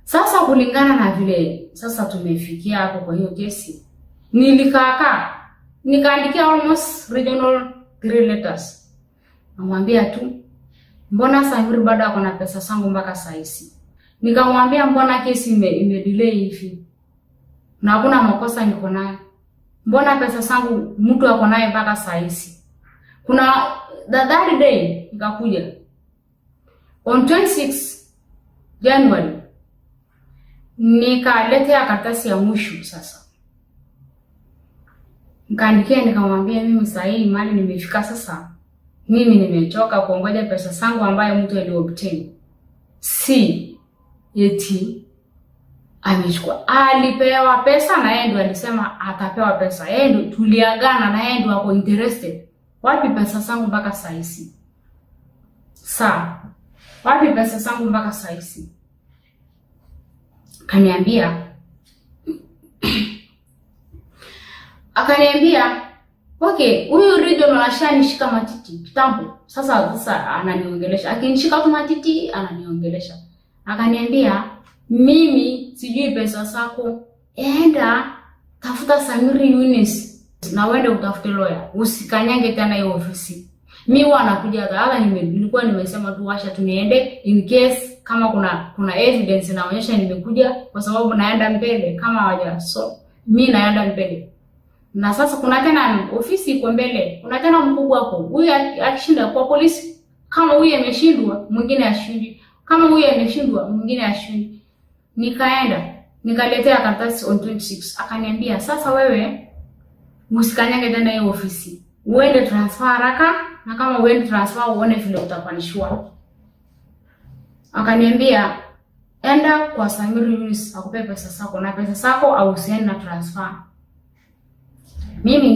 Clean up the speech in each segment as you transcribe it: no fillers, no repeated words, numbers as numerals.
Sasa kulingana na vile sasa tumefikia hapo kwa hiyo kesi, nikaandikia almost regional 3 letters. Namwambia tu mbona Samir bado ako na pesa zangu mpaka saa hizi. Nikamwambia mbona kesi imedelay hivi? Na hakuna makosa niko nayo. Mbona pesa zangu mtu ako naye mpaka saa hizi? Kuna that day nikakuja on 26 January nikaletea karatasi ya mwisho sasa. Nikaandikia nikamwambia mimi saa hii mali nimefika sasa. Mimi nimechoka kuongoja pesa zangu ambayo mtu aliobtain. Si eti amechukua. Alipewa pesa na yeye ndo alisema atapewa pesa. Yeye ndo tuliagana na yeye ndo wako interested. Wapi pesa zangu mpaka saa hizi? Wapi pesa zangu mpaka saa hizi? Akaniambia okay, huyu regional ashanishika matiti kitambo. Sasa ananiongelesha. Akinishika tu matiti ananiongelesha. Akaniambia mimi sijui pesa zako. Enda tafuta Samir Yunis na uende utafute lawyer. Usikanyange tena hiyo ofisi. Mimi huwa nakuja hata nilikuwa nimesema tu washa tuniende in case kama kuna evidence inaonyesha nimekuja kwa sababu naenda mbele kama hawaja. So mimi naenda mbele. Na sasa kuna tena ofisi iko mbele. Kuna tena mkubwa wako. Huyu akishinda kwa polisi, kama huyu ameshindwa, mwingine ashindi. Kama huyu ameshindwa, mwingine ashindi. Nikaenda, nikaletea karatasi on 26. Akaniambia, "Sasa wewe usikanyage tena hiyo ofisi. Uende transfer haraka na kama uende transfer uone vile utapanishwa." Akaniambia, "Enda kwa Samir Yunis akupe pesa zako na pesa zako au usiende na transfer." Mimi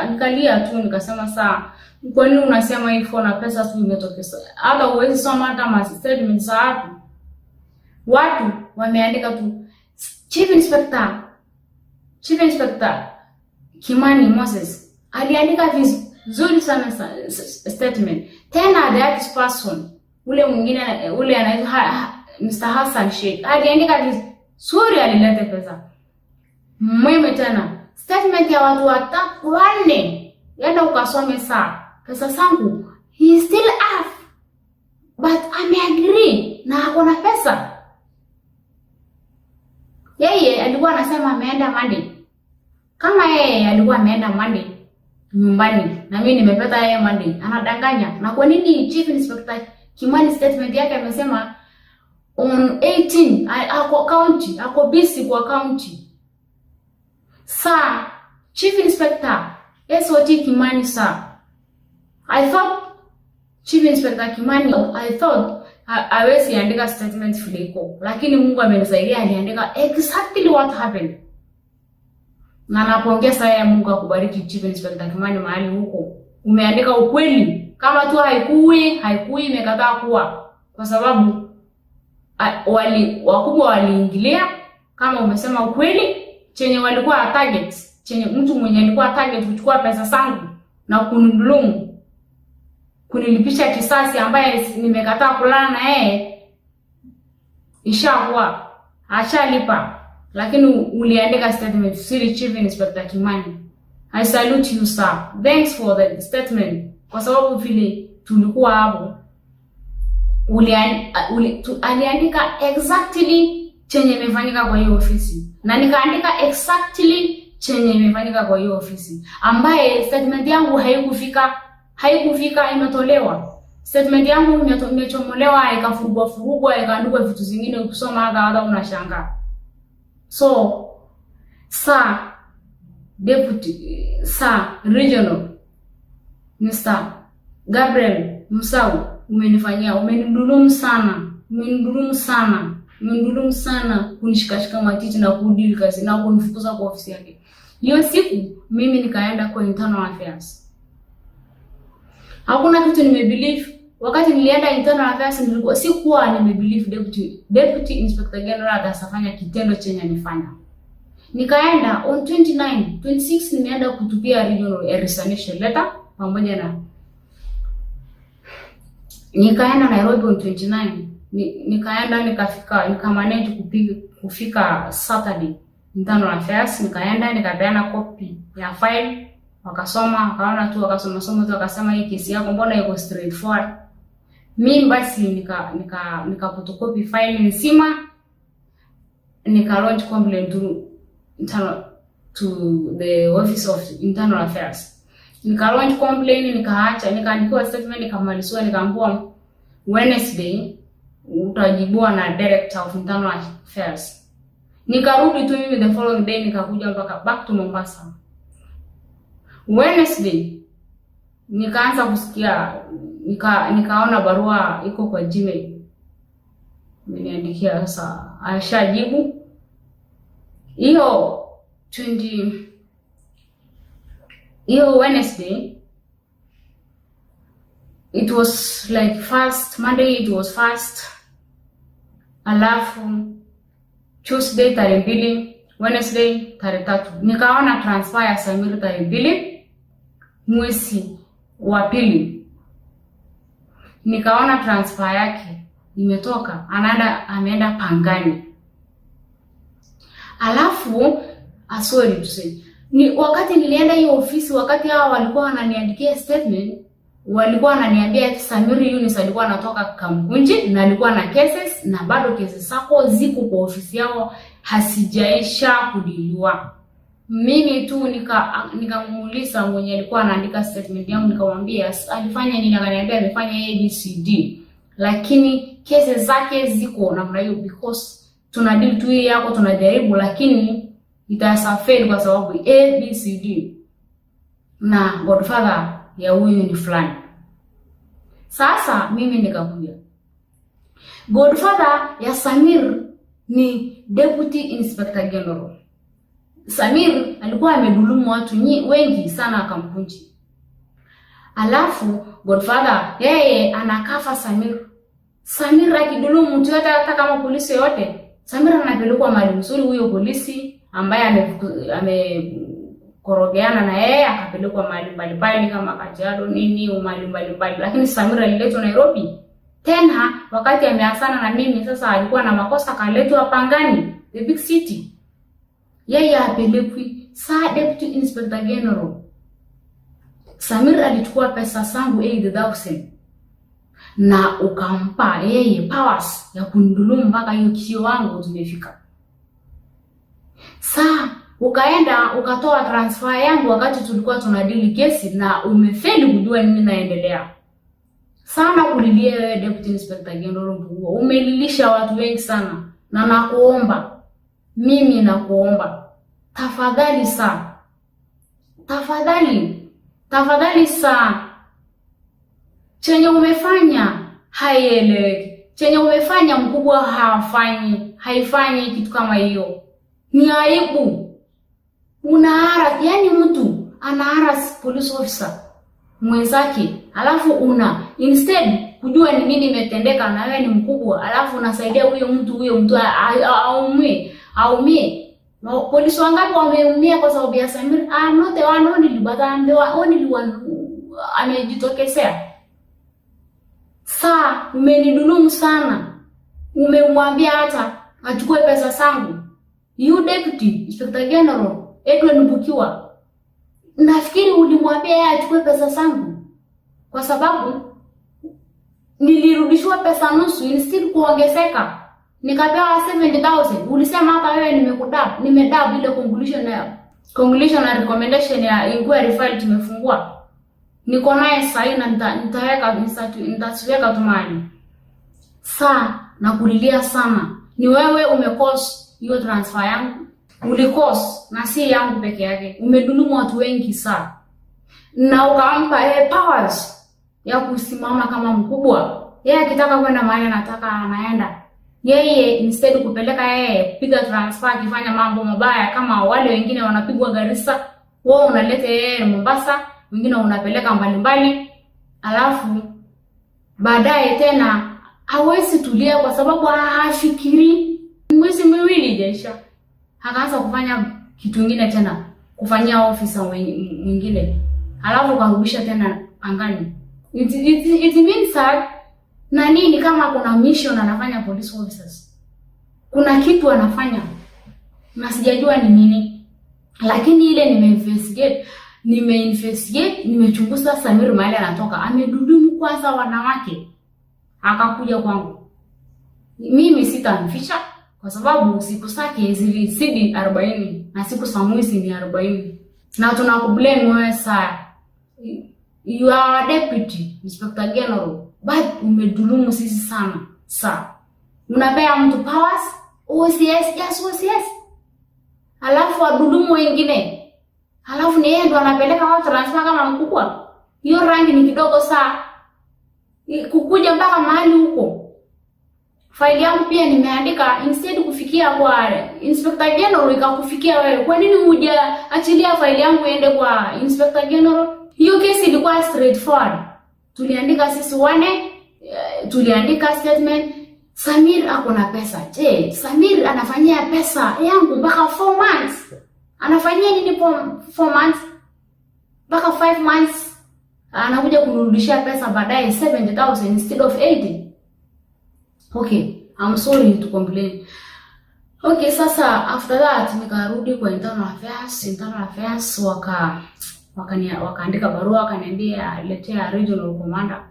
nikalia tu nikasema saa kwa nini unasema hivyo na pesa tu imetokea? Hata uwezi soma hata statement za watu wameandika tu Chief Inspector Kimani Moses aliandika vizuri sana statement. Tena the other person ule mwingine ule anaitwa Mr. Hassan Sheikh aliandika vizuri, alileta pesa. Muhimu tena statement ya watu watatu wanne, yenda ukasome saa pesa zangu he still have but ameagree na akona pesa. Yeye alikuwa anasema ameenda Monday. Kama yeye alikuwa ameenda Monday nyumbani na mimi nimepata yeye Monday, anadanganya. Na kwa nini Chief Inspector Kimani statement yake amesema on 18 ako busy kwa county? Sir, Chief Inspector SOT Kimani, sir. I thought Chief Inspector Kimani, hawezi andika statement fuliko. Lakini Mungu amenisaidia aliandika exactly what happened. Na napongeza yeye, Mungu akubariki Chief Inspector Kimani mahali huko. Umeandika ukweli. Kama tu haikui imekataa kuwa. Kwa sababu wakubwa waliingilia kama umesema ukweli. Chenye walikuwa target, chenye mtu mwenye alikuwa target kuchukua pesa zangu na kunidhulumu, kunilipisha kisasi ambaye nimekataa kulala na yeye, ishakuwa ashalipa. Lakini uliandika statement siri Chief Inspector Kimani. I salute you, sir. Thanks for the statement. Kwa sababu vile tulikuwa hapo aliandika exactly chenye imefanyika kwa hiyo ofisi. Na nikaandika exactly chenye imefanyika kwa hiyo ofisi. Ambaye statement yangu haikufika imetolewa. Statement yangu imechomolewa, ikafurugwa, ikaandikwa vitu zingine ukisoma hata unashangaa. So, Sir Deputy, Sir Regional Mr. Gabriel Musau, umenidhulumu sana kunishikashika matiti na kudili kazi na kunifukuza kwa ofisi yake. Hiyo siku mimi nikaenda kwa internal affairs. Hakuna kitu nimebelieve. Wakati nilienda internal affairs sikuwa nimebelieve Deputy Inspector General atasafanya kitendo chenye nifanya. Nikaenda on 26 nimeenda kutupia regional resignation letter pamoja na nikaenda Nairobi on 29. nikaenda nikamanage kufika Saturday internal affairs, nikaenda nikapeana copy ya file, wakasoma, wakaona tu, wakasoma tu, wakasema hii kesi yako mbona iko straightforward. Mimi basi nika photocopy file nzima, nika launch complaint to the office of internal affairs. Nika launch complaint, nikaandikiwa statement, nikamalizwa, nikaambiwa Wednesday utajibiwa na director of internal affairs. Nikarudi tu mimi the following day, nikakuja mpaka back to Mombasa. Wednesday nikaanza kusikia, nikaona barua iko kwa Gmail. Nimeandikia sasa ashajibu. Hiyo Wednesday it was like first Monday, it was first, alafu Tuesday tarehe 2, Wednesday tarehe 3 nikaona transfer ya Samir tarehe 2 mwezi wa pili. Nikaona transfer yake imetoka, ameenda Pangani. Alafu sorry to say, wakati nilienda hiyo ofisi, wakati hao walikuwa wananiandikia statement, walikuwa wananiambia Samir Yunus alikuwa anatoka Kamkunji na alikuwa na cases, na bado cases zako ziko kwa ofisi yao hasijaisha kudiliwa. Mimi tu nikamuuliza mwenye alikuwa anaandika statement yangu, nikamwambia alifanya nini, akaniambia amefanya ABCD, lakini cases zake ziko namna hiyo because tunadeal tu hii yako, tunajaribu lakini itasafiri kwa sababu ABCD na godfather ya huyu ni fulani. Sasa mimi nikakuja, godfather ya Samir ni Deputy Inspector General. Samir alikuwa amedhulumu watu wengi sana Kamkunji. Alafu godfather yeye anakafa Samir. Samir akidhulumu mtu yote, hata kama polisi yote, Samir anapelekwa mahali mzuri. Huyo polisi ambaye amekorogeana na yeye akapelekwa mahali mbalimbali kama Kajiado nini, mahali mbalimbali. Lakini Samir aliletwa Nairobi. Tena wakati ameasana na mimi, sasa alikuwa na makosa, kaletwa Pangani, the big city. Yeye apelekwi saa Deputy Inspector General. Samir alichukua pesa zangu 8,000 na ukampa yeye powers ya kundulumu mpaka hiyo kio wangu tumefika. Saa ukaenda ukatoa transfer yangu wakati tulikuwa tunadili kesi na umefeli kujua nini naendelea. Sana kulilia wewe Deputy Inspector General Mbugua. Umelilisha watu wengi sana, na nakuomba, mimi nakuomba, tafadhali sana, tafadhali sana, chenye umefanya haieleweki. Chenye umefanya mkubwa haifanyi kitu kama hiyo. Ni aibu. Unaara, yani mtu anaara police officer mwenzake, alafu instead kujua ni nini imetendeka na wewe ni mkubwa, alafu unasaidia huyo mtu aumie. Polisi wangapi wameumia kwa sababu ya Samir? Not the one only, but I'm the only one amejitokezea. Saa umenidhulumu sana. Umemwambia hata achukue pesa zangu. You Deputy Inspector General Edwin Mbukiwa, nafikiri ulimwambia yeye achukue pesa zangu kwa sababu nilirudishwa pesa nusu instead kuongezeka. Nikapewa 70,000. Ulisema hata wewe nimedab ile conclusion na recommendation ya inquiry file tumefungua. Niko naye sasa na nitaweka tumani. Saa nakulilia sana. Ni wewe umekosa hiyo transfer yangu. Ulikosa na si yangu peke yake. Umedhulumu watu wengi sana. Na ukampa powers ya kusimama kama mkubwa. Yeye akitaka kwenda mahali anataka anaenda. Yeye instead kupeleka yeye kupiga transfer akifanya mambo mabaya kama wale wengine wanapigwa Garissa, wewe unaleta yeye Mombasa, wengine unapeleka mbalimbali. Alafu baadaye tena hawezi tulia kwa sababu hafikiri. Mwezi miwili jaisha, akaanza kufanya kitu kingine tena, kufanyia ofisa mwingine. Alafu karudisha tena Pangani. It means that Na nini kama kuna mission anafanya police officers? Kuna kitu anafanya. Na sijajua ni nini. Lakini ile nimeinvestigate, nimechunguza Samir mahali anatoka. Amedudumu kwanza wanawake. Akakuja kwangu. Mimi sitamficha kwa sababu siku zake zilizidi 40 na siku za mwezi ni 40. Na tunakublame wewe saa. You are a deputy inspector general, but umedhulumu sisi sana. Saa unapea mtu powers, OCS. Alafu adhulumu wengine. Alafu ni yeye ndo anapeleka wao transfer kama mkubwa. Hiyo rangi ni kidogo saa. Kukuja mpaka mahali huko. Faili yangu pia nimeandika instead kufikia kwa Inspector General ikakufikia wewe. Kwa nini hujaachilia faili yangu iende kwa Inspector General? Hiyo kesi ilikuwa straightforward. Tuliandika sisi wane, tuliandika statement. Samir ako na pesa. Je, Samir anafanyia pesa yangu mpaka 4 months. Anafanyia nini 4 months? Mpaka 5 months. Anakuja kunirudishia pesa baadaye 70,000 instead of 80. Okay, I'm sorry to complain. Okay, sasa after that nikarudi kwa internal affairs wakaandika barua wakaniambia letea regional commander.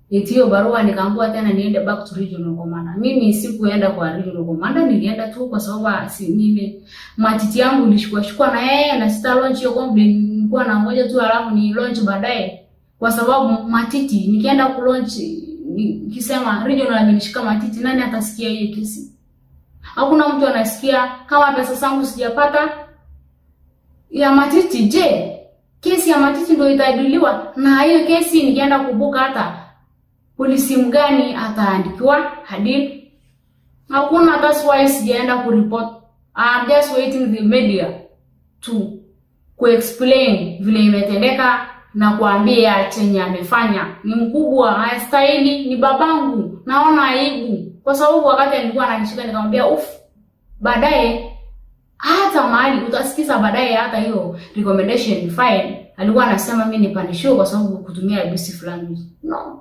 Hiyo barua nikaambiwa tena niende back to regional commander. Mimi sikuenda kwa regional commander, nilienda tu kwa sababu mimi matiti yangu ilishikwa na yeye na sita launch hiyo complaint, nilikuwa na ngoja tu alafu ni launch baadaye kwa sababu matiti nikienda ku launch nikisema regional amenishika matiti, nani atasikia hiyo kesi? Hakuna mtu anasikia. Kama pesa zangu sijapata ya matiti, je, kesi ya matiti ndio itadiliwa? Na hiyo kesi nikienda kubuka hata polisi mgani ataandikiwa hadil? Hakuna. That's why sijaenda kureport. I'm just waiting the media to explain vile imetendeka na kuambia chenye amefanya ni mkubwa, hastahili, ni babangu. Naona aibu kwa sababu wakati alikuwa ananishika nikamwambia baadaye hata mahali utasikiza baadaye hata hiyo recommendation file alikuwa anasema mimi nipanishiwe kwa sababu kutumia abusive language. No.